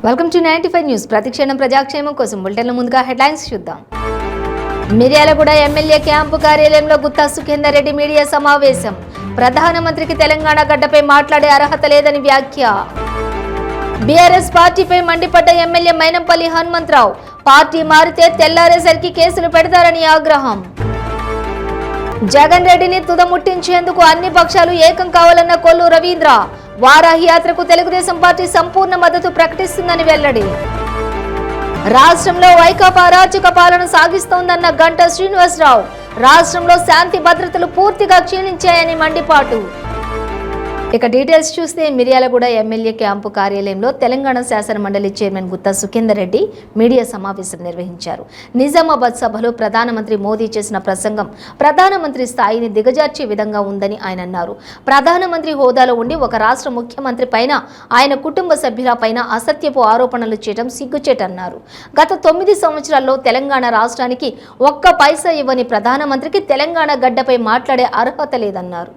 Welcome to 95 news. ప్రతిక్షణం ప్రజాక్షేమం కోసం బులెటిన్ల ముందుగా హెడ్లైన్స్ చూద్దాం. మిర్యాలగూడ ఎమ్మెల్యే క్యాంపు కార్యాలయంలో గుత్తా సుఖేందర్ రెడ్డి మీడియా సమావేశం. ప్రధానమంత్రికి తెలంగాణ గడ్డపై మాట్లాడే అర్హత లేదని వ్యాఖ్య. బీఆర్ఎస్ పార్టీపై మండిపడ్డ ఎమ్మెల్యే మైనంపల్లి హనుమంతరావు. పార్టీ మారితే తెల్లారేసరికి కేసులు పెడతారని ఆగ్రహం. జగన్ రెడ్డిని తుదముట్టించేందుకు అన్ని పక్షాలు ఏకం కావాలన్న కొల్లు రవీంద్ర. వారాహి యాత్రకు తెలుగుదేశం పార్టీ సంపూర్ణ మద్దతు ప్రకటిస్తుందని వెల్లడి. రాష్ట్రంలో వైకాపా అరాచక పాలన సాగిస్తోందన్న గంటా శ్రీనివాసరావు. రాష్ట్రంలో శాంతి భద్రతలు పూర్తిగా క్షీణించాయని మండిపాటు. ఇక డీటెయిల్స్ చూస్తే మిర్యాలగూడ ఎమ్మెల్యే క్యాంపు కార్యాలయంలో తెలంగాణ శాసన మండలి చైర్మన్ గుత్తా సుఖేందర్ రెడ్డి మీడియా సమావేశం నిర్వహించారు. నిజామాబాద్ సభలో ప్రధానమంత్రి మోదీ చేసిన ప్రసంగం ప్రధానమంత్రి స్థాయిని దిగజార్చే విధంగా ఉందని ఆయన అన్నారు. ప్రధానమంత్రి హోదాలో ఉండి ఒక రాష్ట్ర ముఖ్యమంత్రి పైన ఆయన కుటుంబ సభ్యుల పైన అసత్యపు ఆరోపణలు చేయడం సిగ్గుచేటన్నారు. గత 9 సంవత్సరాల్లో తెలంగాణ రాష్ట్రానికి ఒక్క పైసా ఇవ్వని ప్రధానమంత్రికి తెలంగాణ గడ్డపై మాట్లాడే అర్హత లేదన్నారు.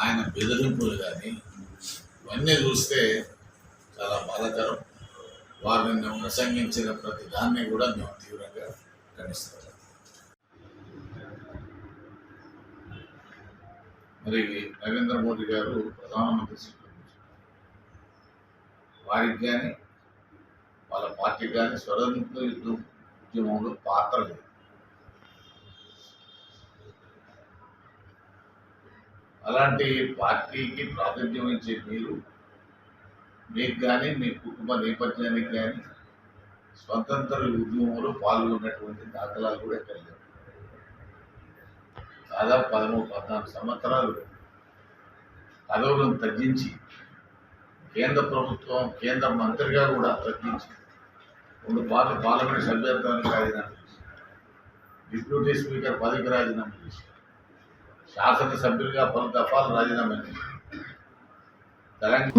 ఆయన బెదిరింపులు కానీ ఇవన్నీ చూస్తే చాలా బాధాకరం. వారిని ప్రసంగించిన ప్రతి దాన్ని కూడా మేము తీవ్రంగా ఖండిస్తాం. మరి నరేంద్ర మోడీ గారు ప్రధానమంత్రి వారికి కానీ వాళ్ళ పార్టీకి కానీ స్వతంత్ర ఉద్యమంలో పాత్ర లేదు. అలాంటి పార్టీకి ప్రాతినిధ్యం ఇచ్చే మీకు కానీ మీ కుటుంబ నేపథ్యానికి కానీ స్వతంత్ర ఉద్యమంలో పాల్గొన్నటువంటి దాఖలాలు కూడా ఎక్కడ లేవు. దాదాపు 13-14 సంవత్సరాలు పదవులను తగ్గించి కేంద్ర ప్రభుత్వం కేంద్ర మంత్రిగా కూడా తగ్గించి 2 పార్లమెంట్ సభ్యత్వానికి రాజీనామా చేసి డిప్యూటీ స్పీకర్ పదవికి రాజీనామా చేసి శాసనసభ్యులుగా 10 దఫాలు రాజీనామా చేశారు.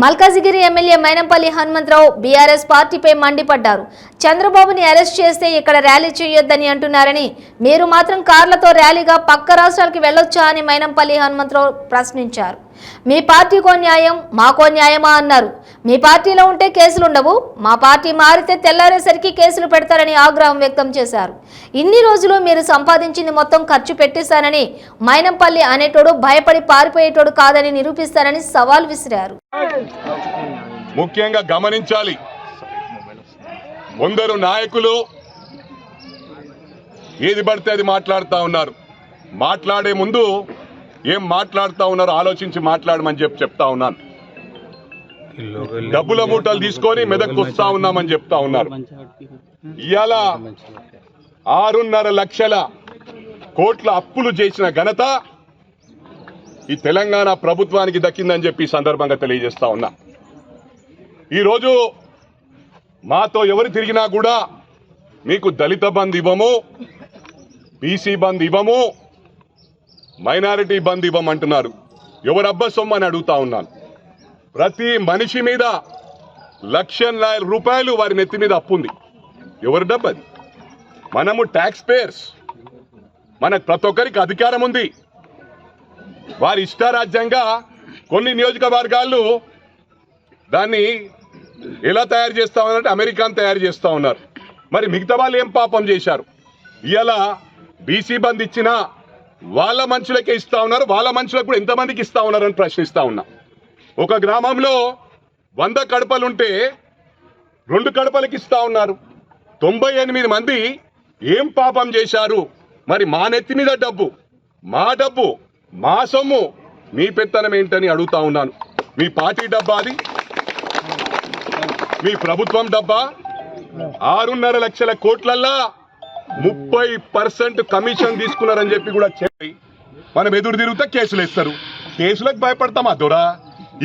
మల్కాజిగిరి ఎమ్మెల్యే మైనంపల్లి హనుమంతరావు బీఆర్ఎస్ పార్టీపై మండిపడ్డారు. చంద్రబాబుని అరెస్ట్ చేస్తే ఇక్కడ ర్యాలీ చేయొద్దని అంటున్నారని, మీరు మాత్రం కార్లతో ర్యాలీగా పక్క రాష్ట్రాలకు వెళ్లొచ్చా అని మైనంపల్లి హనుమంతరావు ప్రశ్నించారు. మీ పార్టీకో న్యాయం మాకో న్యాయమా అన్నారు. మీ పార్టీలో ఉంటే కేసులు ఉండవు, మా పార్టీ మారితే తెల్లారేసరికి కేసులు పెడతారని ఆగ్రహం వ్యక్తం చేశారు. ఇన్ని రోజులు మీరు సంపాదించింది మొత్తం ఖర్చు పెట్టేశానని, మైనంపల్లి అనేటోడు భయపడి పారిపోయేటోడు కాదని నిరూపిస్తారని సవాల్ విసిరారు. ముఖ్యంగా గమనించాలి, కొందరు నాయకులు ఏది పడితే అది మాట్లాడుతూ ఉన్నారు. మాట్లాడే ముందు ఏం మాట్లాడుతూ ఉన్నారో ఆలోచించి మాట్లాడమని చెప్తా ఉన్నాను. డబ్బుల మూటలు తీసుకొని మెదక్కు వస్తా ఉన్నామని చెప్తా ఉన్నారు. ఇవాళ 6.5 లక్షల కోట్ల అప్పులు చేసిన ఘనత ఈ తెలంగాణ ప్రభుత్వానికి దక్కిందని చెప్పి సందర్భంగా తెలియజేస్తా ఉన్నా. ఈరోజు మాతో ఎవరు తిరిగినా కూడా మీకు దళిత బంధు ఇవ్వము, బీసీ బంధు ఇవ్వము, మైనారిటీ బంధు ఇవ్వమంటున్నారు. ఎవరు అబ్బా సొమ్ము అని అడుగుతా ఉన్నాను. ప్రతి మనిషి మీద 1,00,000 రూపాయలు వారి నెత్తి మీద అప్పు ఉంది. ఎవరు డబ్బది? మనము ట్యాక్స్ పేయర్స్, మనకు ప్రతి ఒక్కరికి అధికారం ఉంది. వారి ఇష్టారాజ్యంగా కొన్ని నియోజకవర్గాలు దాన్ని ఎలా తయారు చేస్తా ఉన్నారంటే అమెరికాను తయారు చేస్తా ఉన్నారు. మరి మిగతా వాళ్ళు ఏం పాపం చేశారు? ఇలా బీసీ బంద్ ఇచ్చినా వాళ్ళ మనుషులకే ఇస్తా ఉన్నారు, వాళ్ళ మనుషులకు కూడా ఎంతమందికి ఇస్తా ఉన్నారని ప్రశ్నిస్తా ఉన్నా. ఒక గ్రామంలో 100 కడపలుంటే 2 కడపలకి ఇస్తా ఉన్నారు. 98 మంది ఏం పాపం చేశారు? మరి మా నెత్తి మీద డబ్బు, మా సొమ్ము, మీ పెత్తనం ఏంటని అడుగుతా ఉన్నాను. మీ పార్టీ డబ్బా అది? మీ ప్రభుత్వం డబ్బా? 6.5 లక్షల కోట్లల్లా 30% కమిషన్ తీసుకున్నారని చెప్పి కూడా చెప్పి మనం ఎదురు తిరిగితే కేసులు వేస్తారు. కేసులకు భయపడతామా దొరా?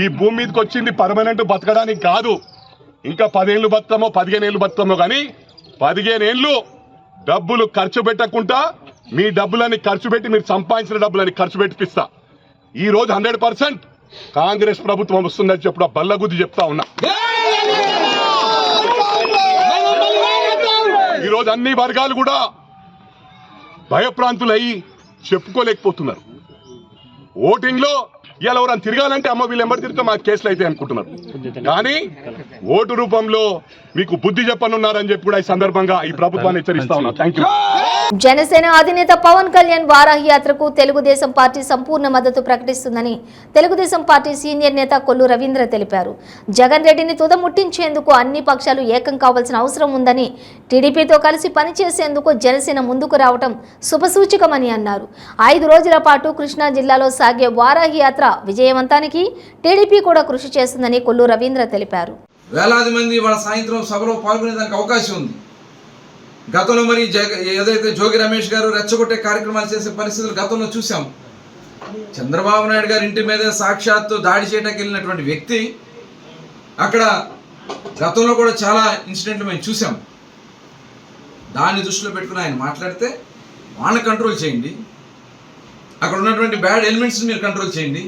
ఈ భూమి మీదకి వచ్చింది పర్మనెంట్ బతకడానికి కాదు. ఇంకా 10 ఏళ్ళు బతుకమో 15 ఏళ్ళు బతుకమో కానీ 15 ఏళ్ళు డబ్బులు ఖర్చు పెట్టకుండా మీ డబ్బులని ఖర్చు పెట్టి, మీరు సంపాదించిన డబ్బులని ఖర్చు పెట్టిస్తా. ఈ రోజు 100% కాంగ్రెస్ ప్రభుత్వం వస్తుందని చెప్పి బల్లగుద్ది చెప్తా ఉన్నా. ఈరోజు అన్ని వర్గాలు కూడా భయప్రాంతులయ్యి చెప్పుకోలేకపోతున్నారు. ఓటింగ్ లో ఇలా ఎవరైనా తిరగాలంటే అమ్మ వీళ్ళు ఎంబడి తిరిగితే మాకు కేసులు అయితే అనుకుంటున్నారు. కానీ ఓటు రూపంలో మీకు బుద్ధి చెప్పనున్నారని చెప్పి కూడా ఈ సందర్భంగా ఈ ప్రభుత్వాన్ని హెచ్చరిస్తా ఉన్నా. Thank you. జనసేన అధినేత పవన్ కళ్యాణ్ వారాహి యాత్రకు తెలుగుదేశం పార్టీ సంపూర్ణ మద్దతు ప్రకటిస్తుందని తెలుగుదేశం పార్టీ సీనియర్ నేత కొల్లు రవీంద్ర తెలిపారు. జగన్ రెడ్డిని తుదముట్టించేందుకు అన్ని పక్షాలు ఏకం కావాల్సిన అవసరం ఉందని, టీడీపీతో కలిసి పనిచేసేందుకు జనసేన ముందుకు రావడం శుభసూచకమని అన్నారు. 5 రోజుల పాటు కృష్ణా జిల్లాలో సాగే వారాహి యాత్ర విజయవంతానికి టీడీపీ కూడా కృషి చేస్తుందని కొల్లు రవీంద్ర తెలిపారు. వేలాది మంది వాళ్ళ సాయంత్రం సభలో పాల్గొనేదానికి అవకాశం ఉంది. గతంలో మరి ఏదైతే జోగి రమేష్ గారు రెచ్చగొట్టే కార్యక్రమాలు చేసే పరిస్థితులు గతంలో చూసాం. చంద్రబాబు నాయుడు గారి ఇంటి మీద సాక్షాత్తు దాడి చేయడానికి వెళ్ళినటువంటి వ్యక్తి అక్కడ గతంలో కూడా చాలా ఇన్సిడెంట్లు మేము చూసాం. దాన్ని దృష్టిలో పెట్టుకుని ఆయన మాట్లాడితే వాళ్ళని కంట్రోల్ చేయండి, అక్కడ ఉన్నటువంటి బ్యాడ్ ఎలిమెంట్స్ని మీరు కంట్రోల్ చేయండి,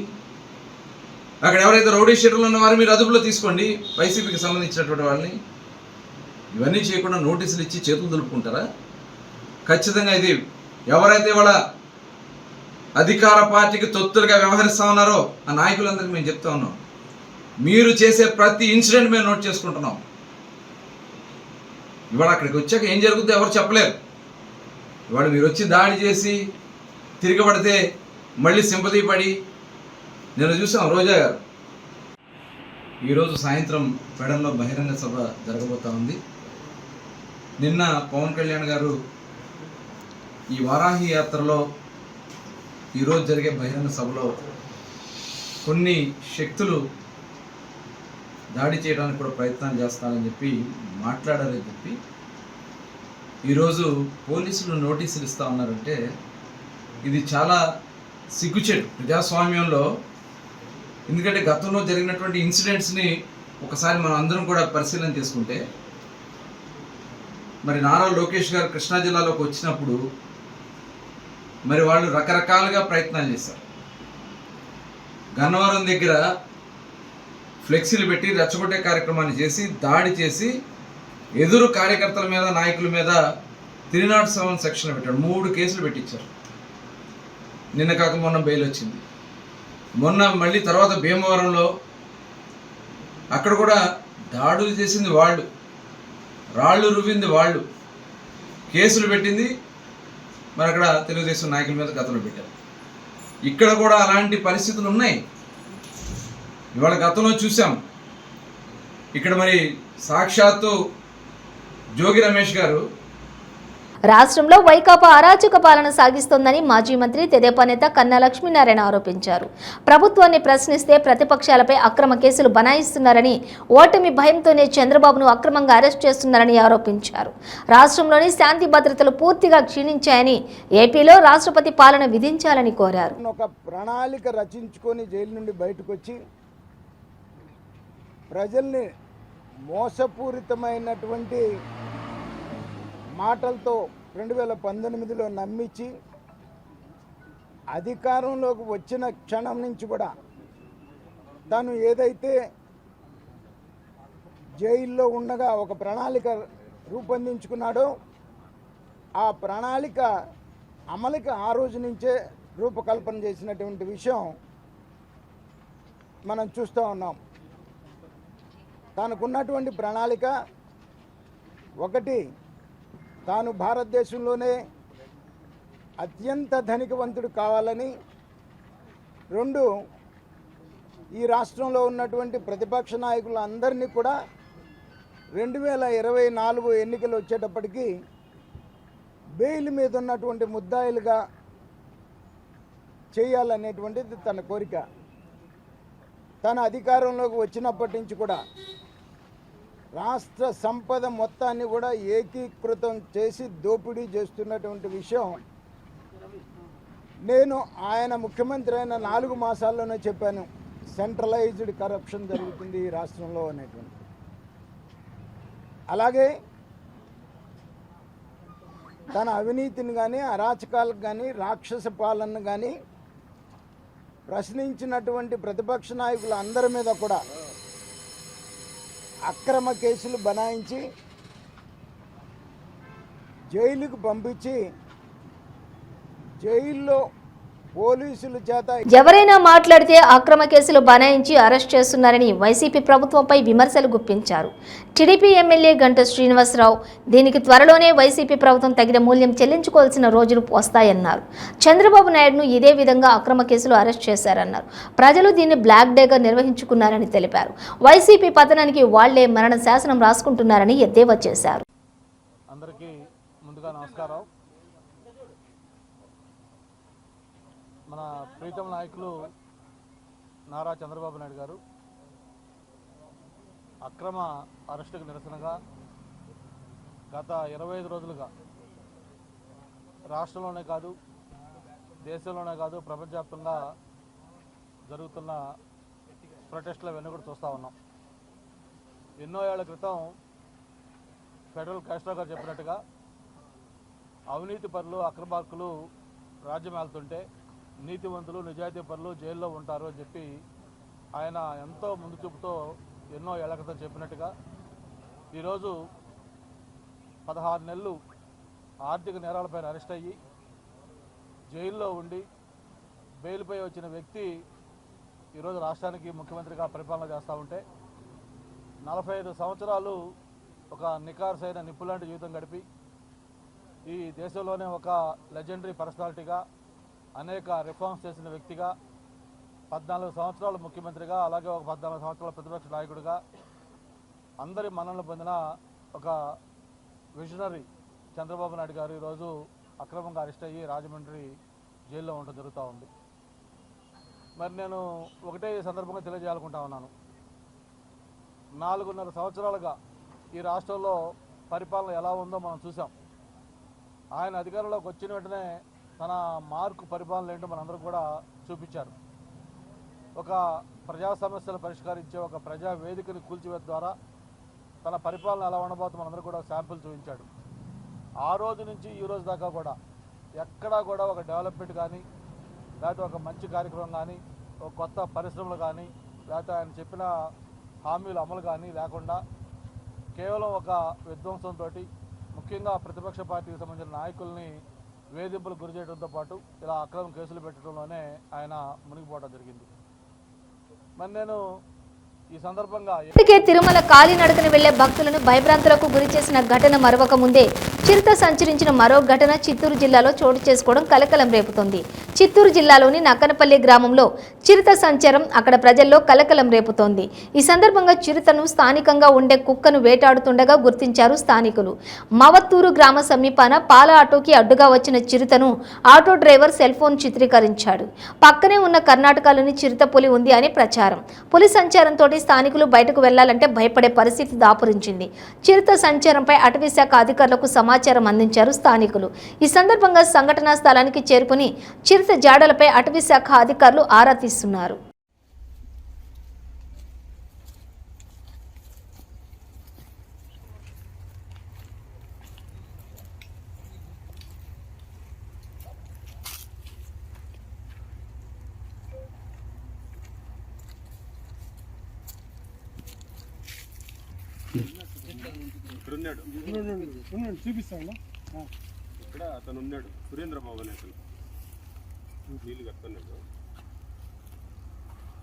అక్కడ ఎవరైతే రౌడీ షీటర్లు ఉన్నవారు మీరు అదుపులో తీసుకోండి, వైసీపీకి సంబంధించినటువంటి వాళ్ళని. ఇవన్నీ చేయకుండా నోటీసులు ఇచ్చి చేతులు దులుపుకుంటారా? ఖచ్చితంగా ఇది ఎవరైతే వాళ్ళ అధికార పార్టీకి తొత్తులుగా వ్యవహరిస్తూ ఉన్నారో ఆ నాయకులందరికీ మేము చెప్తా ఉన్నాం, మీరు చేసే ప్రతి ఇన్సిడెంట్ మేము నోట్ చేసుకుంటున్నాం. ఇవాళ అక్కడికి వచ్చాక ఏం జరుగుతుందో ఎవరు చెప్పలేరు. ఇవాళ మీరు వచ్చి దాడి చేసి తిరగబడితే మళ్ళీ సింపతి పడి నేను చూసాం. రోజా గారు ఈరోజు సాయంత్రం పెడల్లో బహిరంగ సభ జరగబోతా ఉంది. నిన్న పవన్ కళ్యాణ్ గారు ఈ వారాహి యాత్రలో ఈరోజు జరిగే బహిరంగ సభలో కొన్ని శక్తులు దాడి చేయడానికి కూడా ప్రయత్నం చేస్తానని చెప్పి మాట్లాడారని చెప్పి ఈరోజు పోలీసులు నోటీసులు ఇస్తూ ఉన్నారంటే ఇది చాలా సిగ్గుచేటు ప్రజాస్వామ్యంలో. ఎందుకంటే గతంలో జరిగినటువంటి ఇన్సిడెంట్స్ని ఒకసారి మనం అందరం కూడా పరిశీలన చేసుకుంటే, మరి నారా లోకేష్ గారు కృష్ణా జిల్లాలోకి వచ్చినప్పుడు మరి వాళ్ళు రకరకాలుగా ప్రయత్నాలు చేశారు. గన్నవరం దగ్గర ఫ్లెక్సీలు పెట్టి రెచ్చగొట్టే కార్యక్రమాన్ని చేసి దాడి చేసి ఎదురు కార్యకర్తల మీద నాయకుల మీద 307 సెక్షన్ పెట్టాడు. 3 కేసులు పెట్టించారు. నిన్న కాక మొన్న బెయిల్ వచ్చింది. మొన్న మళ్ళీ తర్వాత భీమవరంలో అక్కడ కూడా దాడులు చేసింది వాళ్ళు, రాళ్ళు రువ్వింది వాళ్ళు, కేసులు పెట్టింది మరి అక్కడ తెలుగుదేశం నాయకుల మీద గతంలో పెట్టారు. ఇక్కడ కూడా అలాంటి పరిస్థితులు ఉన్నాయి. ఇవాళ గతంలో చూసాం. ఇక్కడ మరి సాక్షాత్తు జోగి రమేష్ గారు రాష్ట్రంలో వైకాపా అరాచక పాలన సాగిస్తోందని మాజీ మంత్రి తెదేపా నేత కన్నా లక్ష్మీనారాయణ ఆరోపించారు. ప్రభుత్వాన్ని ప్రశ్నిస్తే ప్రతిపక్షాలపై అక్రమ కేసులు బనాయిస్తున్నారని, ఓటమి భయంతోనే చంద్రబాబును అక్రమంగా అరెస్ట్ చేస్తున్నారని ఆరోపించారు. రాష్ట్రంలోని శాంతి భద్రతలు పూర్తిగా క్షీణించాయని, ఏపీలో రాష్ట్రపతి పాలన విధించాలని కోరారు. ఒక ప్రణాళిక రచించుకొని జైలు నుండి బయటకు వచ్చి ప్రజల్ని మోసపూరితమైనటువంటి మాటలతో 2019లో నమ్మించి అధికారంలోకి వచ్చిన క్షణం నుంచి కూడా తాను ఏదైతే జైల్లో ఉండగా ఒక ప్రణాళిక రూపొందించుకున్నాడో ఆ ప్రణాళిక అమలుకి ఆ రోజు నుంచే రూపకల్పన చేసినటువంటి విషయం మనం చూస్తూ ఉన్నాం. తనకున్నటువంటి ప్రణాళిక ఒకటి, తాను భారతదేశంలోనే అత్యంత ధనికవంతుడు కావాలని, 2 ఈ రాష్ట్రంలో ఉన్నటువంటి ప్రతిపక్ష నాయకులందరినీ కూడా 2024 ఎన్నికలు వచ్చేటప్పటికి బెయిల్ మీద ఉన్నటువంటి ముద్దాయిలుగా చేయాలనేటువంటిది తన కోరిక. తన అధికారంలోకి వచ్చినప్పటి నుంచి కూడా రాష్ట్ర సంపద మొత్తాన్ని కూడా ఏకీకృతం చేసి దోపిడీ చేస్తున్నటువంటి విషయం నేను ఆయన ముఖ్యమంత్రి అయిన 4 మాసాల్లోనే చెప్పాను. సెంట్రలైజ్డ్ కరప్షన్ జరుగుతుంది ఈ రాష్ట్రంలో అనేటువంటి. అలాగే తన అవినీతిని కానీ, అరాచకాలకు కానీ, రాక్షస పాలనను కానీ ప్రశ్నించినటువంటి ప్రతిపక్ష నాయకులు అందరి మీద కూడా అక్రమ కేసులు బనాయించి జైలుకు పంపించి జైల్లో పోలీసుల చేత ఎవరైనా మాట్లాడితే అక్రమ కేసులు బనాయించి అరెస్ట్ చేస్తున్నారని వైసీపీ ప్రభుత్వంపై విమర్శలు గుప్పించారు. టీడీపీ ఎమ్మెల్యే గంటా శ్రీనివాసరావు దీనికి త్వరలోనే వైసీపీ ప్రభుత్వం తగిన మూల్యం చెల్లించుకోవాల్సిన రోజులు వస్తాయన్నారు. చంద్రబాబు నాయుడును ఇదే విధంగా అక్రమ కేసులు అరెస్ట్ చేశారన్నారు. ప్రజలు దీన్ని బ్లాక్ డేగా నిర్వహించుకున్నారని తెలిపారు. వైసీపీ పతనానికి వాళ్లే మరణ శాసనం రాసుకుంటున్నారని ఎద్దేవా చేశారు. అందరికీ ముందుగా నమస్కారం. మన ప్రీతం నాయకులు నారా చంద్రబాబు నాయుడు గారు అక్రమ అరెస్టుకు నిరసనగా గత 25 రోజులుగా రాష్ట్రంలోనే కాదు, దేశంలోనే కాదు, ప్రపంచవ్యాప్తంగా జరుగుతున్న ప్రొటెస్టుల వెనుక చూస్తూ ఉన్నాం. ఎన్నో ఏళ్ల క్రితం ఫెడరల్ కాస్ట్రో గారు చెప్పినట్టుగా అవినీతి పరులు, అక్రమార్కులు రాజ్యం వెళ్తుంటే నీతివంతులు, నిజాయితీ పరులు జైల్లో ఉంటారు అని చెప్పి ఆయన ఎంతో ముందు చూపుతో ఎన్నో ఏళ్ల క్రితం చెప్పినట్టుగా ఈరోజు 16 నెలలు ఆర్థిక నేరాలపైన అరెస్ట్ అయ్యి జైల్లో ఉండి బెయిల్పై వచ్చిన వ్యక్తి ఈరోజు రాష్ట్రానికి ముఖ్యమంత్రిగా పరిపాలన చేస్తూ ఉంటే 45 సంవత్సరాలు ఒక నికార్సైన నిప్పులాంటి జీవితం గడిపి ఈ దేశంలోనే ఒక లెజెండరీ పర్సనాలిటీగా అనేక రిఫార్మ్స్ చేసిన వ్యక్తిగా 14 సంవత్సరాలు ముఖ్యమంత్రిగా, అలాగే ఒక 14 సంవత్సరాల ప్రతిపక్ష నాయకుడిగా అందరి మన్ననలు పొందిన ఒక విజనరీ చంద్రబాబు నాయుడు గారు ఈరోజు అక్రమంగా అరెస్ట్ అయ్యి రాజమండ్రి జైల్లో ఉండడం జరుగుతూ ఉంది. మరి నేను ఒకటే సందర్భంగా తెలియజేయాలనుకుంటా ఉన్నాను. 4.5 సంవత్సరాలుగా ఈ రాష్ట్రంలో పరిపాలన ఎలా ఉందో మనం చూసాం. ఆయన అధికారంలోకి వచ్చిన వెంటనే తన మార్కు పరిపాలన ఏంటో మనందరూ కూడా చూపించారు. ఒక ప్రజా సమస్యలు పరిష్కరించే ఒక ప్రజా వేదికని కూల్చివేత ద్వారా తన పరిపాలన ఎలా ఉండబోతుందో మనందరూ కూడా శాంపుల్ చూపించాడు. ఆ రోజు నుంచి ఈ రోజు దాకా కూడా ఎక్కడా కూడా ఒక డెవలప్మెంట్ కానీ, లేకపోతే ఒక మంచి కార్యక్రమం కానీ, ఒక కొత్త పరిశ్రమలు కానీ, లేకపోతే ఆయన చెప్పిన హామీలు అమలు కానీ లేకుండా కేవలం ఒక విధ్వంసంతో ముఖ్యంగా ప్రతిపక్ష పార్టీకి సంబంధించిన నాయకుల్ని వేధింపులు గురి చేయడంతో పాటు ఇలా అక్రమ కేసులు పెట్టడంలోనే ఆయన మునిగిపోవడం జరిగింది. మరి నేను ఈ సందర్భంగా ఇప్పటికే తిరుమల కాలినడకన వెళ్లే భక్తులను భయభ్రాంతులకు గురి చేసిన ఘటన మరవక ముందే చిరుత సంచరించిన మరో ఘటన చిత్తూరు జిల్లాలో చోటు చేసుకోవడం కలకలం రేపుతోంది. చిత్తూరు జిల్లాలోని నక్కనపల్లి గ్రామంలో చిరుత సంచారం అక్కడ ప్రజల్లో కలకలం రేపుతోంది. ఈ సందర్భంగా చిరుతను స్థానికంగా ఉండే కుక్కను వేటాడుతుండగా గుర్తించారు స్థానికులు. మవత్తూరు గ్రామ సమీపాన పాల ఆటోకి అడ్డుగా వచ్చిన చిరుతను ఆటో డ్రైవర్ సెల్ ఫోన్ చిత్రీకరించాడు. పక్కనే ఉన్న కర్ణాటకలోని చిరుత పులి ఉంది అని ప్రచారం. పులి సంచారంతో స్థానికులు బయటకు వెళ్లాలంటే భయపడే పరిస్థితి దాపురించింది. చిరుత సంచారంపై అటవీ శాఖ అధికారులకు సమాచారం అందించారు స్థానికులు. ఈ సందర్భంగా సంఘటనా స్థలానికి చేరుకుని చిరుత జాడలపై అటవీ శాఖ అధికారులు ఆరా తీస్తున్నారు. చూపిస్తాను. ఇక్కడ అతను ఉన్నాడు, సురేంద్రబాబు అనే అతను నీళ్ళు కడుతున్నాడు.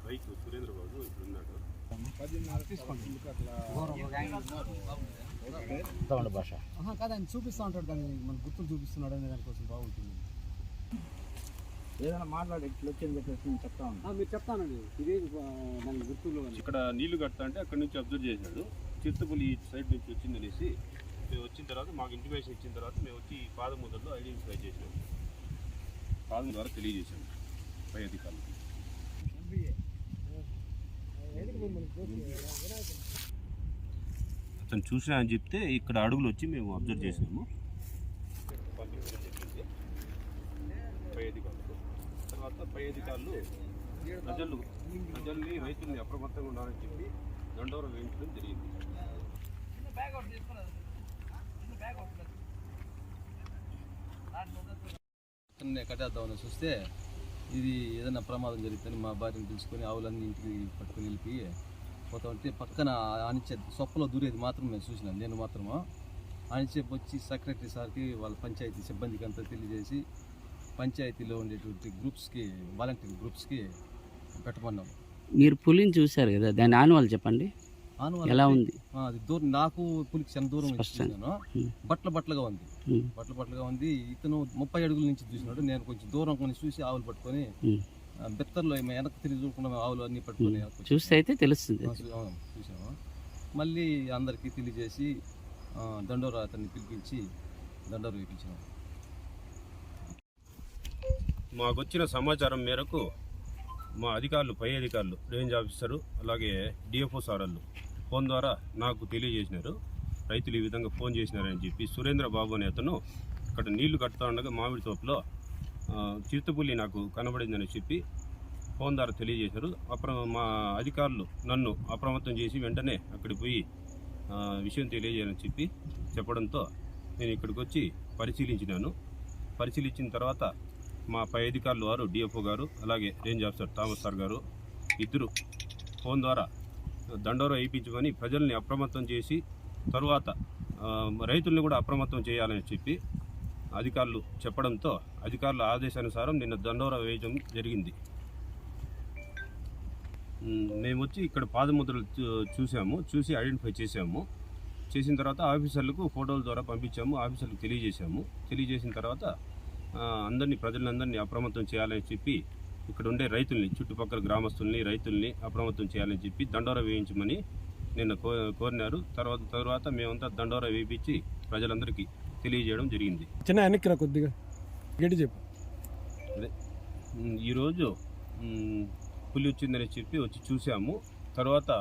బైక్ సురేంద్రబాబు ఇప్పుడు ఉన్నాడు. కాదండి, చూపిస్తూ ఉంటాడు కానీ మన గుర్తులు చూపిస్తున్నాడు అనే దానికోసం బాగుంటుంది. ఏదైనా మాట్లాడి ఇట్లా వచ్చింది చెప్తాను. మీరు చెప్తానండి, ఇదే దాని గుర్తులు. ఇక్కడ నీళ్లు కడతా అంటే అక్కడ నుంచి అబ్జర్వ్ చేశాడు. చిరుతపులి సైడ్ నుంచి వచ్చిందనేసి మేము వచ్చిన తర్వాత మాకు ఇంటిమేషన్ ఇచ్చిన తర్వాత మేము వచ్చి పాదముద్రలో ఐడెంటిఫై చేసాం. పాదం ద్వారా తెలియజేశాం పై అధికారులకు. అతను చూసినా అని చెప్తే ఇక్కడ అడుగులు వచ్చి మేము అబ్జర్వ్ చేసాము. పంపించడం జరిగింది పై అధికారులకు. తర్వాత పై అధికారులు ప్రజల్ని రైతుల్ని అప్రమత్తంగా ఉండాలని చెప్పి దండోరం వేయించడం జరిగింది. కట్టేద్దామని చూస్తే ఇది ఏదైనా ప్రమాదం జరిగితే మా భార్యను పిలుచుకొని ఆవులన్నీ ఇంటికి పట్టుకుని వెళ్ళి పోతా ఉంటే పక్కన ఆనిచ్చే సొప్పలో దూరేది మాత్రం మేము చూసినాం. నేను మాత్రము ఆనిచేపు వచ్చి సెక్రటరీ సార్కి వాళ్ళ పంచాయతీ సిబ్బందికి అంతా తెలియజేసి పంచాయతీలో ఉండేటువంటి గ్రూప్స్కి, వాలంటీర్ గ్రూప్స్కి పెట్టమన్నాం. మీరు పులిని చూశారు కదా, దాని ఆనవాళ్ళు చెప్పండి, ఎలా ఉంది? అది దూరం, నాకు పులికి చాలా దూరం చూసాను. బట్టలుగా ఉంది, బట్టలుగా ఉంది. ఇతను 30 అడుగుల నుంచి చూసినాడు. నేను కొంచెం దూరం కొన్ని చూసి ఆవులు పట్టుకొని బెత్తర్లో వెనక్కి తిరిగి చూసుకున్న ఆవులు అన్ని పట్టుకొని చూస్తే అయితే తెలుస్తుంది. చూసాము. మళ్ళీ అందరికీ తెలియజేసి దండోరా అతన్ని పిలిపించి దండోరా వేయించాము. మాకు వచ్చిన సమాచారం మేరకు మా అధికారులు, పై అధికారులు, రేంజ్ ఆఫీసరు అలాగే డిఎఫ్ఓ సార్లు ఫోన్ ద్వారా నాకు తెలియజేసినారు. రైతులు ఈ విధంగా ఫోన్ చేసినారని చెప్పి సురేంద్ర బాబు అనే అతను ఇక్కడ నీళ్లు కట్టుతూ ఉండగా మామిడి తోటలో చిరుతపులి నాకు కనబడిందని చెప్పి ఫోన్ ద్వారా తెలియజేశారు. మా అధికారులు నన్ను అప్రమత్తం చేసి వెంటనే అక్కడికి పోయి విషయం తెలియజేయాలని చెప్పడంతో నేను ఇక్కడికి వచ్చి పరిశీలించినాను. పరిశీలించిన తర్వాత మా పై అధికారులు వారు, డిఎఫ్ఓ గారు అలాగే రేంజ్ ఆఫీసర్ థామస్ సార్ గారు ఇద్దరు ఫోన్ ద్వారా దండోరా వేయించమని ప్రజల్ని అప్రమత్తం చేసి తరువాత రైతుల్ని కూడా అప్రమత్తం చేయాలని చెప్పి అధికారులు చెప్పడంతో అధికారుల ఆదేశానుసారం నిన్న దండోరా వేయడం జరిగింది. మేము వచ్చి ఇక్కడ పాదముద్రలు చూసి ఐడెంటిఫై చేసాము. చేసిన తర్వాత ఆఫీసర్లకు ఫోటోల ద్వారా పంపించాము. ఆఫీసర్లకు తెలియజేసిన తర్వాత ప్రజలందరినీ అప్రమత్తం చేయాలని చెప్పి ఇక్కడ ఉండే రైతుల్ని, చుట్టుపక్కల గ్రామస్తుల్ని, రైతుల్ని అప్రమత్తం చేయాలని చెప్పి దండోరా వేయించమని నిన్న కోరినారు. తర్వాత మేమంతా దండోరా వేయించి ప్రజలందరికీ తెలియజేయడం జరిగింది. చిన్న వెనక్కి రా, కొద్దిగా గట్టి చెప్పు. అదే ఈరోజు పులి వచ్చిందని చెప్పి వచ్చి చూసాము. తర్వాత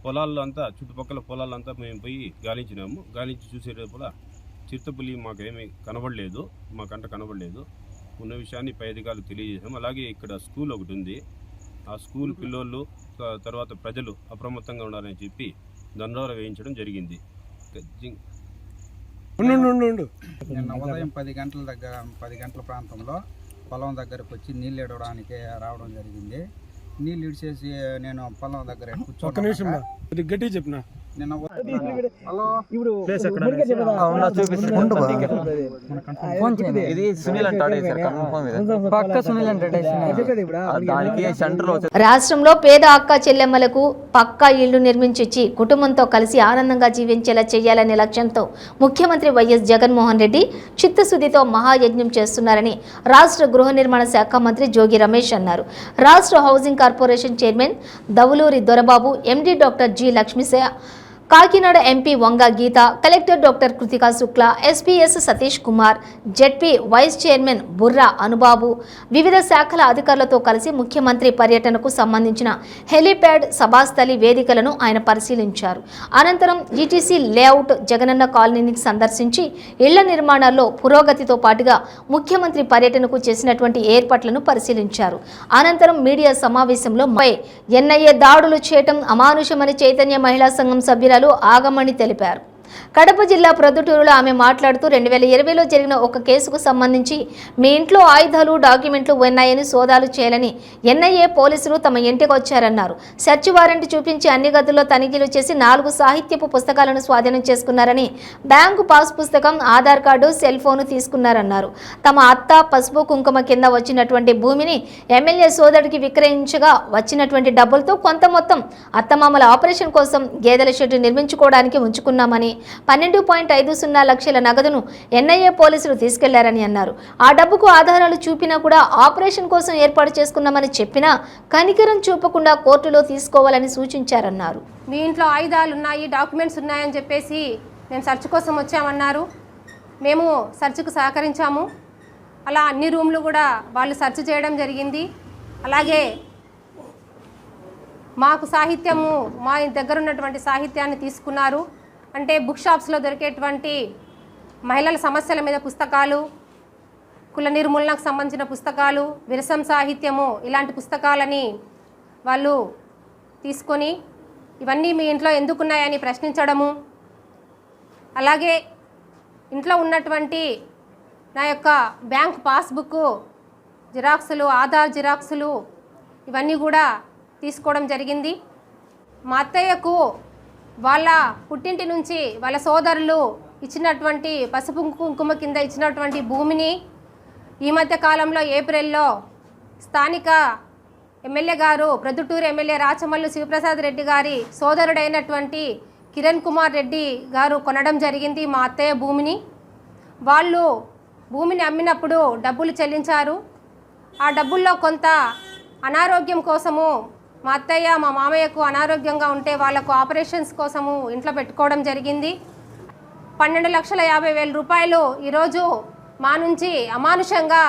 పొలాల్లో అంతా, చుట్టుపక్కల పొలాలంతా మేము పోయి గాలించి చూసేటప్పుడు చిరుతపులి మాకేమీ కనబడలేదు, మాకంట కనబడలేదు. ఉన్న విషయాన్ని పై అధికారులు తెలియజేసాము. అలాగే ఇక్కడ స్కూల్ ఒకటి ఉంది, ఆ స్కూల్ పిల్లోళ్ళు తర్వాత ప్రజలు అప్రమత్తంగా ఉండాలని చెప్పి దండోరా వేయించడం జరిగింది. నిన్న ఉదయం 10 గంటల ప్రాంతంలో పొలం దగ్గరకు వచ్చి నీళ్ళు ఇడవడానికి రావడం జరిగింది. నీళ్ళు ఇడిచేసి నేను పొలం దగ్గర కూర్చోండి గట్టి చెప్పిన నిన్న రాష్ట్రంలో పేద అక్క చెల్లెమ్మలకు పక్కా ఇళ్లు నిర్మించి కుటుంబంతో కలిసి ఆనందంగా జీవించేలా చేయాలనే లక్ష్యంతో ముఖ్యమంత్రి వైఎస్ జగన్మోహన్ రెడ్డి చిత్తశుద్ధితో మహాయజ్ఞం చేస్తున్నారని రాష్ట్ర గృహ నిర్మాణ శాఖ మంత్రి జోగి రమేష్ అన్నారు. రాష్ట్ర housing corporation chairman Davuluri Dorababu, MD doctor G Lakshmisha, Kakinada MP Vanga Geetha, collector doctor Kritika Shukla, SPS Satish Kumar, ZP vice chairman Burra Anubabu వివిధ శాఖల అధికారులతో కలిసి ముఖ్యమంత్రి పర్యటనకు సంబంధించిన హెలీప్యాడ్, సభాస్థలి వేదికలను ఆయన పరిశీలించారు. అనంతరం ఈటీసీ లేఅవుట్ జగనన్న కాలనీని సందర్శించి ఇళ్ల నిర్మాణాల్లో పురోగతితో పాటుగా ముఖ్యమంత్రి పర్యటనకు చేసినటువంటి ఏర్పాట్లను పరిశీలించారు. అనంతరం మీడియా సమావేశంలో ఎన్ఐఏ దాడులు చేయటం అమానుషమని చైతన్య మహిళా సంఘం సభ్యురాలు ఆగమని తెలిపారు. కడప జిల్లా ప్రొద్దుటూరులో ఆమె మాట్లాడుతూ 2020లో జరిగిన ఒక కేసుకు సంబంధించి మీ ఇంట్లో ఆయుధాలు, డాక్యుమెంట్లు ఉన్నాయని సోదాలు చేయాలని ఎన్ఐఏ పోలీసులు తమ ఇంటికి వచ్చారన్నారు. సెర్చ్ వారెంట్ చూపించి అన్ని గదుల్లో తనిఖీలు చేసి 4 సాహిత్యపు పుస్తకాలను స్వాధీనం చేసుకున్నారని, బ్యాంకు పాస్ పుస్తకం, ఆధార్ కార్డు, సెల్ ఫోను తీసుకున్నారన్నారు. తమ అత్త పసుపు కుంకుమ కింద వచ్చినటువంటి భూమిని ఎమ్మెల్యే సోదరుడికి విక్రయించగా వచ్చినటువంటి డబ్బులతో కొంత మొత్తం అత్తమామల ఆపరేషన్ కోసం గేదెల షెడ్డు నిర్మించుకోవడానికి ఉంచుకున్నామని, 12.50 లక్షల నగదును ఎన్ఐఏ పోలీసులు తీసుకెళ్లారని అన్నారు. ఆ డబ్బుకు ఆధారాలు చూపినా కూడా ఆపరేషన్ కోసం ఏర్పాటు చేసుకున్నామని చెప్పినా కనికరం చూపకుండా కోర్టులో తీసుకోవాలని సూచించారన్నారు. మీ ఇంట్లో ఆయుధాలు ఉన్నాయి, డాక్యుమెంట్స్ ఉన్నాయని చెప్పేసి మేము సెర్చ్ కోసం వచ్చామన్నారు. మేము సెర్చ్కు సహకరించాము. అలా అన్ని రూమ్లు కూడా వాళ్ళు సెర్చ్ చేయడం జరిగింది. అలాగే మాకు సాహిత్యము, మా దగ్గర ఉన్నటువంటి సాహిత్యాన్ని తీసుకున్నారు. అంటే బుక్ షాప్స్లో దొరికేటువంటి మహిళల సమస్యల మీద పుస్తకాలు, కుల నిర్మూలనకు సంబంధించిన పుస్తకాలు, విరసం సాహిత్యము, ఇలాంటి పుస్తకాలని వాళ్ళు తీసుకొని ఇవన్నీ మీ ఇంట్లో ఎందుకున్నాయని ప్రశ్నించడము, అలాగే ఇంట్లో ఉన్నటువంటి నా యొక్క బ్యాంక్ పాస్బుక్ జిరాక్సులు, ఆధార్ జిరాక్సులు ఇవన్నీ కూడా తీసుకోవడం జరిగింది. మా అత్తయ్యకు వాళ్ళ పుట్టింటి నుంచి వాళ్ళ సోదరులు ఇచ్చినటువంటి పసుపు కుంకుమ కింద ఇచ్చినటువంటి భూమిని ఈ మధ్య కాలంలో ఏప్రిల్లో స్థానిక ఎమ్మెల్యే గారు ప్రొద్దుటూరు ఎమ్మెల్యే రాచమల్లు శివప్రసాద్ రెడ్డి గారి సోదరుడైనటువంటి కిరణ్ కుమార్ రెడ్డి గారు కొనడం జరిగింది మా అత్తయ్య భూమిని. వాళ్ళు భూమిని అమ్మినప్పుడు డబ్బులు చెల్లించారు. ఆ డబ్బుల్లో కొంత అనారోగ్యం కోసము మా అత్తయ్య మా మామయ్యకు అనారోగ్యంగా ఉంటే వాళ్ళకు ఆపరేషన్స్ కోసము ఇంట్లో పెట్టుకోవడం జరిగింది. 12,50,000 రూపాయలు ఈరోజు మా నుంచి అమానుషంగా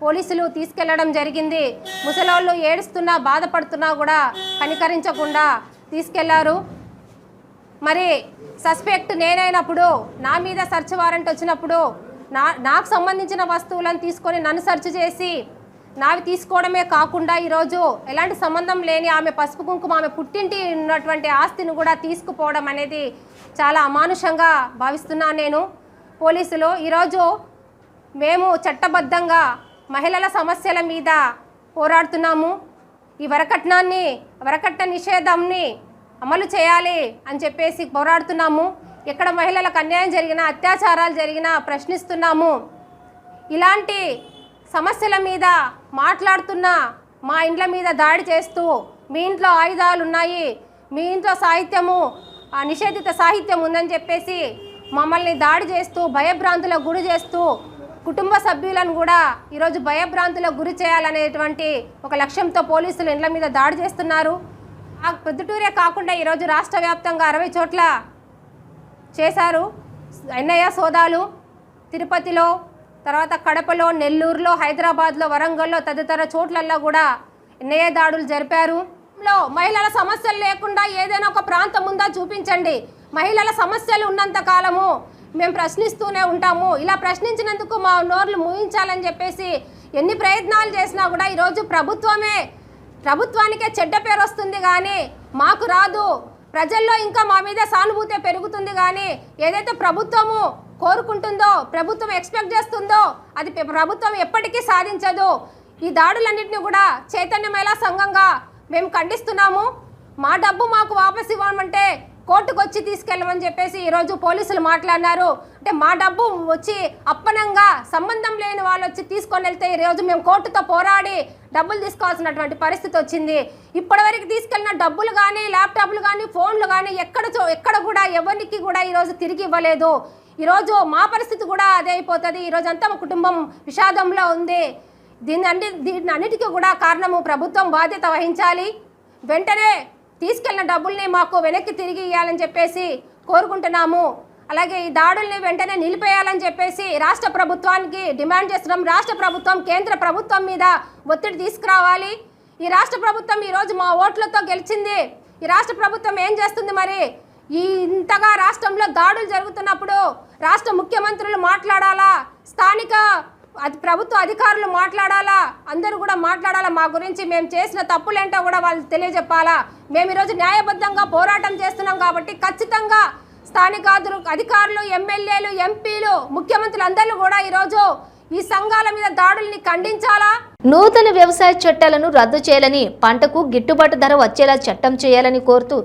పోలీసులు తీసుకెళ్లడం జరిగింది. ముసలోళ్ళు ఏడుస్తున్నా బాధపడుతున్నా కూడా కనికరించకుండా తీసుకెళ్లారు. మరి సస్పెక్ట్ నేనైనప్పుడు నా మీద సెర్చ్ వారెంట్ వచ్చినప్పుడు నాకు సంబంధించిన వస్తువులను తీసుకొని నన్ను సెర్చ్ చేసి నావి తీసుకోవడమే కాకుండా ఈరోజు ఎలాంటి సంబంధం లేని ఆమె పసుపు కుంకుమ ఆమె పుట్టింటి ఉన్నటువంటి ఆస్తిని కూడా తీసుకుపోవడం అనేది చాలా అమానుషంగా భావిస్తున్నాను నేను. పోలీసులు ఈరోజు మేము చట్టబద్ధంగా మహిళల సమస్యల మీద పోరాడుతున్నాము. ఈ వరకట్న నిషేధాన్ని అమలు చేయాలి అని చెప్పేసి పోరాడుతున్నాము. ఎక్కడ మహిళలకు అన్యాయం జరిగినా అత్యాచారాలు జరిగినా ప్రశ్నిస్తున్నాము. ఇలాంటి సమస్యల మీద మాట్లాడుతున్నా మా ఇండ్ల మీద దాడి చేస్తూ మీ ఇంట్లో ఆయుధాలు ఉన్నాయి, మీ ఇంట్లో సాహిత్యము నిషేధిత సాహిత్యం ఉందని చెప్పేసి మమ్మల్ని దాడి చేస్తూ భయభ్రాంతులకు గురి చేస్తూ కుటుంబ సభ్యులను కూడా ఈరోజు భయభ్రాంతులకు గురి చేయాలనేటువంటి ఒక లక్ష్యంతో పోలీసులు ఇండ్ల మీద దాడి చేస్తున్నారు. ఆ ప్రొద్దుటూరే కాకుండా ఈరోజు రాష్ట్ర వ్యాప్తంగా 60 చోట్ల చేశారు ఎన్ఐఏ సోదాలు. తిరుపతిలో, తర్వాత కడపలో, నెల్లూరులో, హైదరాబాద్లో, వరంగల్లో తదితర చోట్లల్లో కూడా ఎన్ఐఏ దాడులు జరిపారు. మహిళల సమస్యలు లేకుండా ఏదైనా ఒక ప్రాంతం ఉందా చూపించండి. మహిళల సమస్యలు ఉన్నంత కాలము మేము ప్రశ్నిస్తూనే ఉంటాము. ఇలా ప్రశ్నించినందుకు మా నోర్లు మూయించాలని చెప్పేసి ఎన్ని ప్రయత్నాలు చేసినా కూడా ఈరోజు ప్రభుత్వానికే చెడ్డ పేరు వస్తుంది కానీ మాకు రాదు. ప్రజల్లో ఇంకా మా మీద సానుభూతి పెరుగుతుంది కానీ ఏదైతే ప్రభుత్వము కోరుకుంటుందో, ప్రభుత్వం ఎక్స్పెక్ట్ చేస్తుందో అది ప్రభుత్వం ఎప్పటికీ సాధించదు. ఈ దాడులన్నింటినీ కూడా చైతన్య మహిళా సంఘంగా మేము ఖండిస్తున్నాము. మా డబ్బు మాకు వాపసు ఇవ్వమంటే కోర్టుకు వచ్చి తీసుకెళ్ళమని చెప్పేసి ఈరోజు పోలీసులు మాట్లాడినారు. అంటే మా డబ్బు వచ్చి అప్పనంగా సంబంధం లేని వాళ్ళు వచ్చి తీసుకొని వెళ్తే ఈరోజు మేము కోర్టుతో పోరాడి డబ్బులు తీసుకోవాల్సినటువంటి పరిస్థితి వచ్చింది. ఇప్పటివరకు తీసుకెళ్ళిన డబ్బులు కానీ, ల్యాప్టాప్లు కానీ, ఫోన్లు కానీ ఎక్కడ కూడా ఎవరికి కూడా ఈరోజు తిరిగి ఇవ్వలేదు. ఈరోజు మా పరిస్థితి కూడా అదే అయిపోతుంది. ఈరోజు అంతా మా కుటుంబం విషాదంలో ఉంది. దీని అన్నిటికీ కూడా కారణము ప్రభుత్వం బాధ్యత వహించాలి. వెంటనే తీసుకెళ్లిన డబ్బుల్ని మాకు వెనక్కి తిరిగి ఇవ్వాలని చెప్పేసి కోరుకుంటున్నాము. అలాగే ఈ దాడుల్ని వెంటనే నిలిపేయాలని చెప్పేసి రాష్ట్ర ప్రభుత్వానికి డిమాండ్ చేస్తున్నాం. రాష్ట్ర ప్రభుత్వం కేంద్ర ప్రభుత్వం మీద ఒత్తిడి తీసుకురావాలి. ఈ రాష్ట్ర ప్రభుత్వం ఈరోజు మా ఓట్లతో గెలిచింది. ఈ రాష్ట్ర ప్రభుత్వం ఏం చేస్తుంది మరి? ఇంతగా రాష్ట్రంలో దాడులు జరుగుతున్నప్పుడు రాష్ట్ర ముఖ్యమంత్రులు మాట్లాడాలా, స్థానిక ప్రభుత్వ అధికారులు మాట్లాడాలా, అందరూ కూడా మాట్లాడాలా. మా గురించి మేము చేసిన తప్పులేంటో కూడా వాళ్ళు తెలియజెప్పాలా. మేము ఈరోజు న్యాయబద్ధంగా పోరాటం చేస్తున్నాం కాబట్టి ఖచ్చితంగా స్థానిక అధికారులు, ఎమ్మెల్యేలు, ఎంపీలు, ముఖ్యమంత్రులు అందరూ కూడా ఈరోజు ఈ సంఘాల మీద దాడుల్ని ఖండించాలా. నూతన వ్యవసాయ చట్టాలను రద్దు చేయాలని, పంటకు గిట్టుబాటు ధర వచ్చేలా చట్టం చేయాలని కోరుతూ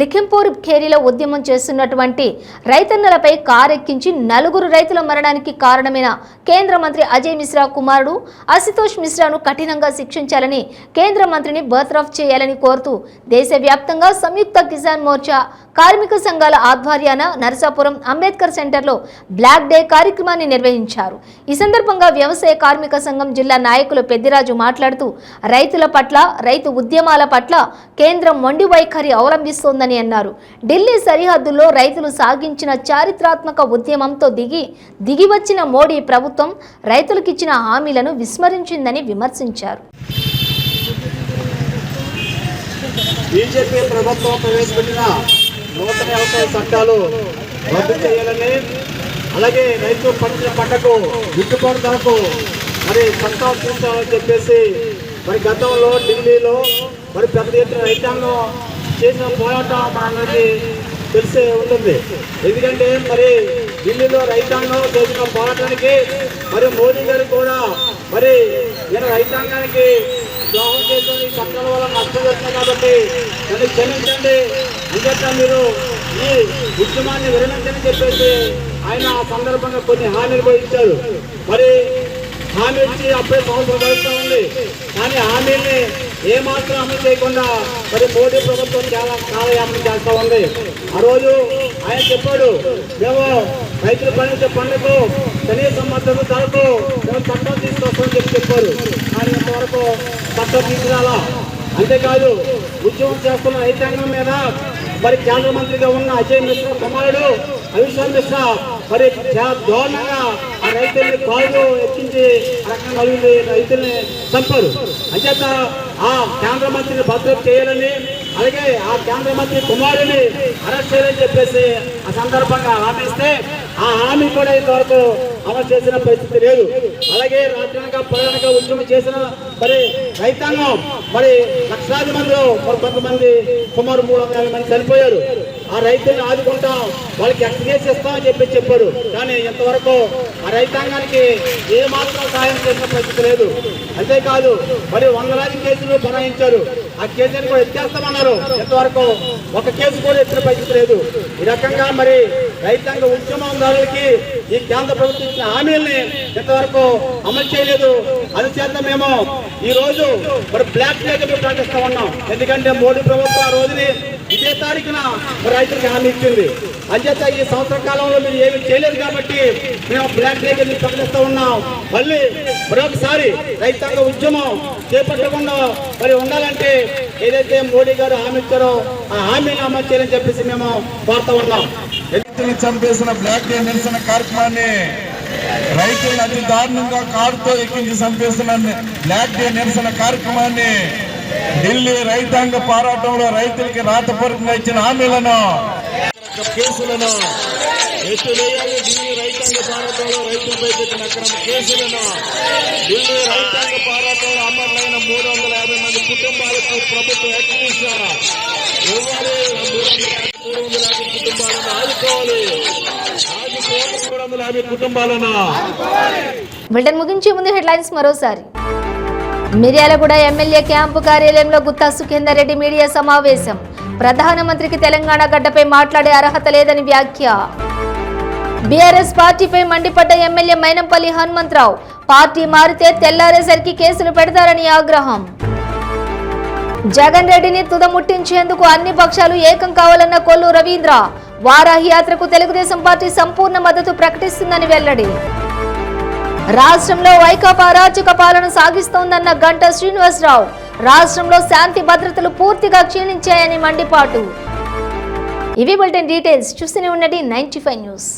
లిఖింపూర్ ఖేరీలో ఉద్యమం చేస్తున్నటువంటి రైతన్నలపై కారెక్కించి 4 రైతుల మరణానికి కారణమైన కేంద్ర మంత్రి అజయ్ మిశ్రా కుమారుడు అశుతోష్ మిశ్రాను కఠినంగా శిక్షించాలని, కేంద్ర మంత్రిని బర్తరఫ్ చేయాలని కోరుతూ దేశవ్యాప్తంగా సంయుక్త కిసాన్ మోర్చా కార్మిక సంఘాల ఆధ్వర్యాన నరసాపురం అంబేద్కర్ సెంటర్లో బ్లాక్ డే కార్యక్రమాన్ని నిర్వహించారు. ఈ సందర్భంగా వ్యవసాయ కార్మిక సంఘం జిల్లా నాయకులు పెద్దిరాజు మాట్లాడుతూ రైతుల పట్ల, రైతు ఉద్యమాల పట్ల కేంద్రం మొండి వైఖరి అవలంబిస్తోందని అన్నారు. ఢిల్లీ సరిహద్దుల్లో రైతులు సాగించిన చారిత్రాత్మక ఉద్యమంతో దిగివచ్చిన మోడీ ప్రభుత్వం రైతులకిచ్చిన హామీలను విస్మరించిందని విమర్శించారు. బీజేపీ ప్రభుత్వం ప్రవేశపెట్టిన నూతన వ్యవసాయ చట్టాలు రద్దు చేయాలని, అలాగే రైతు పండించిన పంటకు గిట్టుబాటు ధరకు మరి చట్టాలు చూసామని చెప్పేసి మరి గతంలో ఢిల్లీలో మరి పెద్ద ఎత్తున రైతాంగం చేసిన పోరాటం మనందరికీ తెలిసే ఉంటుంది. ఎందుకంటే మరి ఢిల్లీలో రైతాంగం చేసిన పోరాటానికి మరి మోదీ గారు కూడా మరి నేను రైతాంగానికి ద్రోహం చేసిన ఈ చట్టాల వల్ల నష్టం జరుగుతుంది కాబట్టి నన్ను క్షమించండి అంచేత మీరు ఈ ఉద్యమాన్ని విరమించని చెప్పేసి ఆయన ఆ సందర్భంగా కొన్ని హామీలు కూడా ఇచ్చారు. మరి హామీ ఇచ్చి అప్పుడే సంవత్సరం గడుస్తూ ఉంది. కానీ హామీల్ని ఏమాత్రం అమలు చేయకుండా మరి మోడీ ప్రభుత్వం చాలా కాలయాపన చేస్తూ ఉంది. ఆ రోజు ఆయన చెప్పాడు, మేము రైతులు పండించే పంటకు కనీస మద్దతు ధరకు మేము చట్టం తీసుకొస్తామని చెప్పారు. కానీ ఇంతవరకు చట్టం తీసుకురాలా. అంతేకాదు ఉద్యమం చేస్తున్న రైతాంగం మీద మరి కేంద్ర మంత్రిగా ఉన్న అజయ్ మిశ్రా కుమారుడు అవిశ్వాస్ మిశ్రా మరి చాలా దారుణంగా ఆ రైతుల్ని కాళ్ళు ఎక్కించి రకంగా రైతుల్ని చంపారు. అంచేత ఆ కేంద్ర మంత్రిని భద్రత చేయాలని, అలాగే ఆ కేంద్ర మంత్రి కుమారుని అరెస్ట్ చేయాలని చెప్పేసి ఆ సందర్భంగా హామీ ఇస్తే ఆ హామీ కూడా ఇంతవరకు అమలు చేసిన పరిస్థితి లేదు. అలాగే రాత్రనగా పగలనగా ఉద్యమం చేసిన మరి రైతాంగం మరి లక్షలాది మందిలో మరి కొంతమంది సుమారు 350 మంది చనిపోయారు. ఆ రైతుల్ని ఆదుకుంటాం, వాళ్ళకి ఎక్స్గ్రేస్ ఇస్తామని చెప్పారు. కానీ ఇంతవరకు ఆ రైతాంగానికి ఏ మాత్రం సహాయం చేసిన పరిస్థితి లేదు. అంతేకాదు మరి 100 కేసులు బనాయించారు. ఆ కేసుని కూడా ఎత్తేస్తామన్నారు. ఇంతవరకు ఒక కేసు కూడా ఎత్తిన పరిస్థితి లేదు. ఈ రకంగా మరి రైతాంగ ఉద్యమందారులకి ఈ కేంద్ర ప్రభుత్వం ఇచ్చిన హామీల్ని ఇంతవరకు అమలు చేయలేదు. అందుచేత మేము ఈ రోజు మరి బ్లాక్ డే ప్రకటిస్తా ఉన్నాం. ఎందుకంటే మోడీ ప్రభుత్వం ఆ రోజుని ఇదే తారీఖున మరి రైతులకు హామీ ఇచ్చింది. అంచేత ఈ సంవత్సర కాలంలో మీరు ఏమి చేయలేదు కాబట్టి మేము బ్లాక్ డే ప్రకటిస్తూ ఉన్నాం. మళ్ళీ మరొకసారి రైతాంగ ఉద్యమం చేపట్టకుండా మరి ఉండాలంటే ఏదైతే మోడీ గారు హామీ ఇచ్చారో ఆ హామీని అమలు చేయాలని చెప్పేసి మేము కోరుతూ ఉన్నాం. రైతులను చంపేసిన బ్లాక్ డే నిరసన కార్యక్రమాన్ని, రైతులను అతి దారుణంగా కారుతో ఎక్కించి చంపేసిన బ్లాక్ డే నిరసన కార్యక్రమాన్ని, ఢిల్లీ రైతాంగ పోరాటంలో రైతులకి రాతపూర్వకంగా ఇచ్చిన హామీలను, కేసులను ఎత్తివేయాలి. ఢిల్లీ రైతాంగ పోరాటంలో రైతులపై పెట్టిన అక్రమ కేసులను, ఢిల్లీ రైతాంగ పోరాటంలో అమరులైన 350 మంది కుటుంబాలకు ప్రభుత్వం ఎక్కించారు. ఇవ్వాలి 350 కుటుంబాలను ఆదుకోవాలి. 350 కుటుంబాలను. బులెటిన్ ముగించే ముందు హెడ్లైన్స్ మరోసారి. మిర్యాలగూడ ఎమ్మెల్యే క్యాంపు కార్యాలయంలో గుత్తా సుఖేందర్ రెడ్డి మీడియా సమావేశం. ప్రధానమంత్రికి తెలంగాణ గడ్డపై మాట్లాడే అర్హత లేదని వ్యాఖ్య. బీఆర్ఎస్ పార్టీపై మండిపడ్డ ఎమ్మెల్యే మైనంపల్లి హనుమంతరావు. పార్టీ మారితే తెల్లారేసరికి కేసులు పెడతారని ఆగ్రహం. జగన్ రెడ్డిని తుదముట్టించేందుకు అన్ని పక్షాలు ఏకం కావాలన్న కొల్లు రవీంద్ర. వారాహి యాత్రకు తెలుగుదేశం పార్టీ సంపూర్ణ మద్దతు ప్రకటిస్తుందని వెల్లడి. రాష్ట్రంలో వైకాపా అరాచక పాలన సాగిస్తోందన్న గంటా శ్రీనివాసరావు. రాష్ట్రంలో శాంతి భద్రతలు పూర్తిగా క్షీణించాయని మండిపాటు. ఇవి బులెటిన్ డీటెయిల్స్. చూస్తూనే ఉండండి 95 న్యూస్.